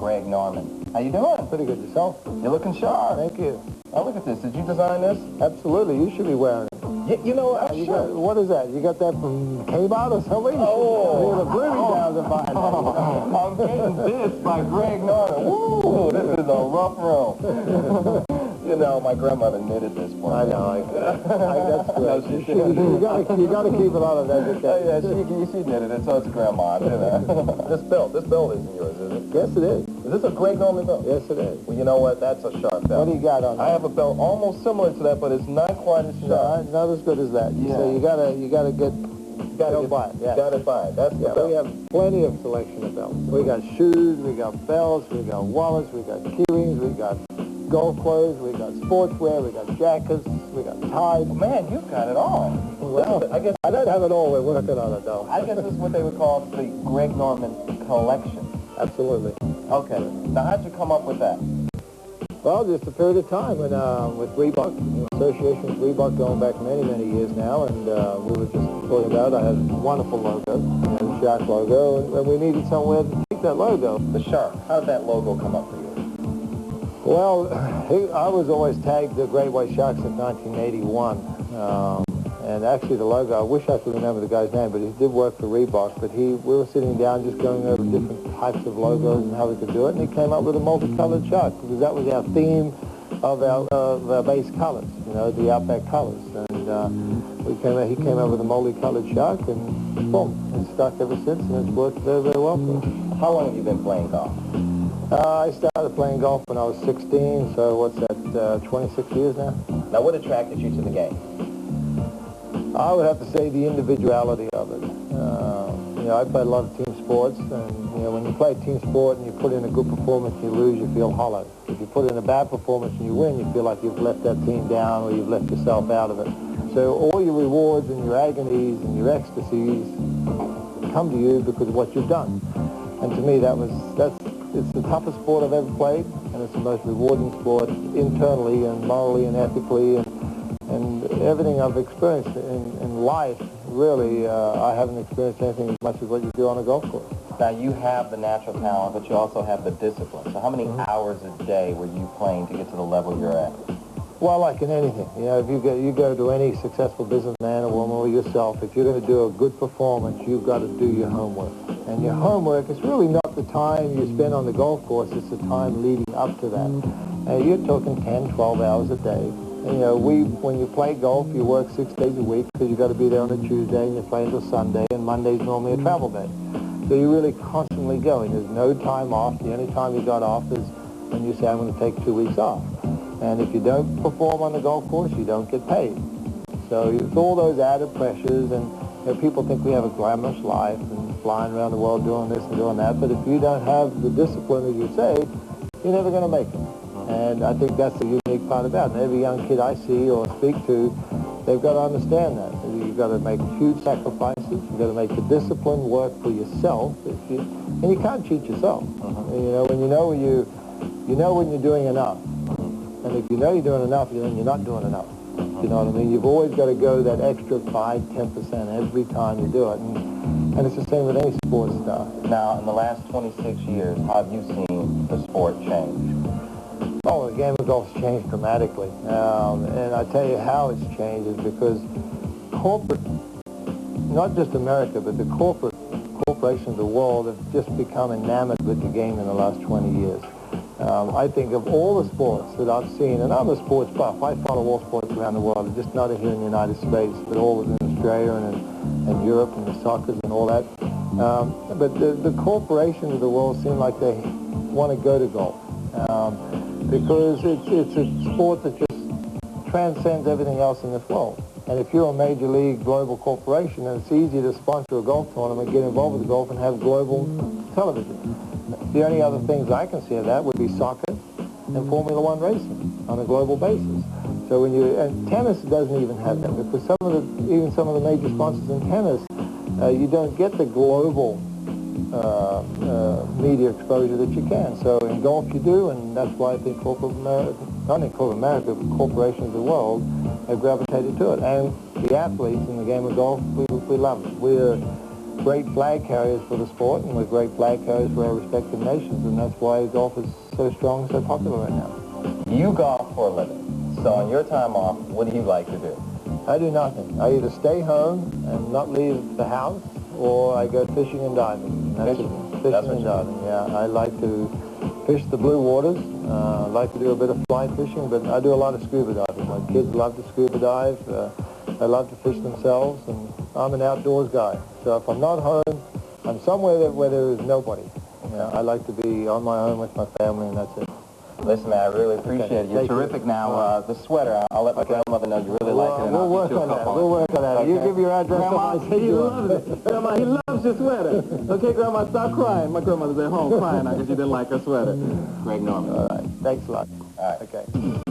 Greg Norman. How you doing? Pretty good. Yourself? You're looking sharp. Thank you. Now look at this. Did you design this? Absolutely. You should be wearing it. You know, I'm sure. What is that? You got that from Kmart or something? Oh. You're the Bluey down to find I'm getting this by Greg Norman. Woo! This is a rough room. You know, my grandmother knitted this for me. I know. That's No, good. she You got to keep it on of that. Oh, yeah, she knitted it, so it's grandma. You know. This belt isn't yours, is it? Yes, it is. Is this a Greg Norman belt? Yes, it is. Well, you know what? That's a sharp belt. What do you got on that? I have a belt almost similar to that, but it's not quite as sharp. Not as good as that. Yeah. So you gotta buy it. Yeah. Got to buy it. That's the belt. We have plenty of selection of belts. We got shoes, we got belts, we got wallets, we got key rings, we got golf clothes, we got sportswear, we got jackets, we got ties. Man, you've got it all. Well, I guess I don't have it all. We're working on it, though. I guess this is what they would call the Greg Norman collection. Absolutely. Okay. Now, how'd you come up with that? Well, just a period of time when, with Reebok, in association with Reebok going back many, many years now, and we were just talking about, I had a wonderful logo, the Shark logo, and we needed somewhere to keep that logo. The Shark. How did that logo come up for you? Well, I was always tagged the Great White Shark since 1981, and actually the logo, I wish I could remember the guy's name, but he did work for Reebok, but we were sitting down just going over different types of logos and how we could do it, and he came up with a multicolored shark, because that was our theme of our base colors, you know, the Outback colors, and he came up with a multicolored shark, and boom, it's stuck ever since, and it's worked very, very well for us. How long have you been playing golf? I started playing golf when I was 16, so what's that, 26 years now? Now, what attracted you to the game? I would have to say the individuality of it. You know, I played a lot of team sports, and you know, when you play team sport and you put in a good performance, you lose, you feel hollow. If you put in a bad performance and you win, you feel like you've let that team down or you've left yourself out of it. So all your rewards and your agonies and your ecstasies come to you because of what you've done. And to me, it's the toughest sport I've ever played, and it's the most rewarding sport internally and morally and ethically, and everything I've experienced in life, really, I haven't experienced anything as much as what you do on a golf course. Now, you have the natural talent, but you also have the discipline. So how many hours a day were you playing to get to the level you're at? Well, like in anything, you know, if you go to any successful businessman or woman or yourself, if you're going to do a good performance, you've got to do your homework. And your homework is really not the time you spend on the golf course, it's the time leading up to that. You're talking 10, 12 hours a day. And, you know, when you play golf, you work 6 days a week because you've got to be there on a Tuesday and you play until Sunday, and Monday's normally a travel day. So you're really constantly going. There's no time off. The only time you got off is when you say, I'm going to take 2 weeks off. And if you don't perform on the golf course, you don't get paid. So it's all those added pressures, and you know, people think we have a glamorous life and flying around the world doing this and doing that, but if you don't have the discipline, as you say, you're never going to make it. And I think that's the unique part about it. And every young kid I see or speak to, they've got to understand that. You've got to make huge sacrifices. You've got to make the discipline work for yourself. And you can't cheat yourself. You know, you know when you're doing enough. And if you know you're doing enough, then you're not doing enough. You know what I mean? You've always got to go that extra 5-10% every time you do it. And it's the same with any sports stuff. Now, in the last 26 years, how have you seen the sport change? Oh, the game of golf's changed dramatically. And I tell you how it's changed is because corporate, not just America, but the corporations of the world have just become enamored with the game in the last 20 years. I think of all the sports that I've seen, and I'm a sports buff. I follow all sports around the world, just not here in the United States, but all within Australia and Europe and the soccer and all that. But the corporations of the world seem like they want to go to golf because it's a sport that just transcends everything else in this world. And if you're a major league global corporation, then it's easy to sponsor a golf tournament, get involved with the golf, and have global television. The only other things I can see of that would be soccer and Formula One racing on a global basis. So and tennis doesn't even have that, because even some of the major sponsors in tennis, you don't get the global media exposure that you can. So in golf you do, and that's why I think corporate America, not in corporate America, but corporations of the world have gravitated to it. And the athletes in the game of golf, we love it. great flag carriers for the sport, and we're great flag carriers for our respective nations, and that's why golf is so strong and so popular right now. You golf for a living, so on your time off, what do you like to do? I do nothing. I either stay home and not leave the house, or I go fishing and diving. Fishing and diving, yeah. I like to fish the blue waters. I like to do a bit of fly fishing, but I do a lot of scuba diving. My kids love to scuba dive. They love to fish themselves, and I'm an outdoors guy. So if I'm not home, I'm somewhere where there is nobody. You know, I like to be on my own with my family, and that's it. Listen, man, I really appreciate it. You're terrific. Now, the sweater, I'll let my grandmother know you really like it, and we'll I'll work get you a on that. couple. We'll work on that. You Okay. give your address. Grandma, he loves it. Grandma, he loves your sweater. Okay, Grandma, stop crying. My grandmother's at home crying because she didn't like her sweater. Greg Norman. All right. Thanks a lot. All right. Okay.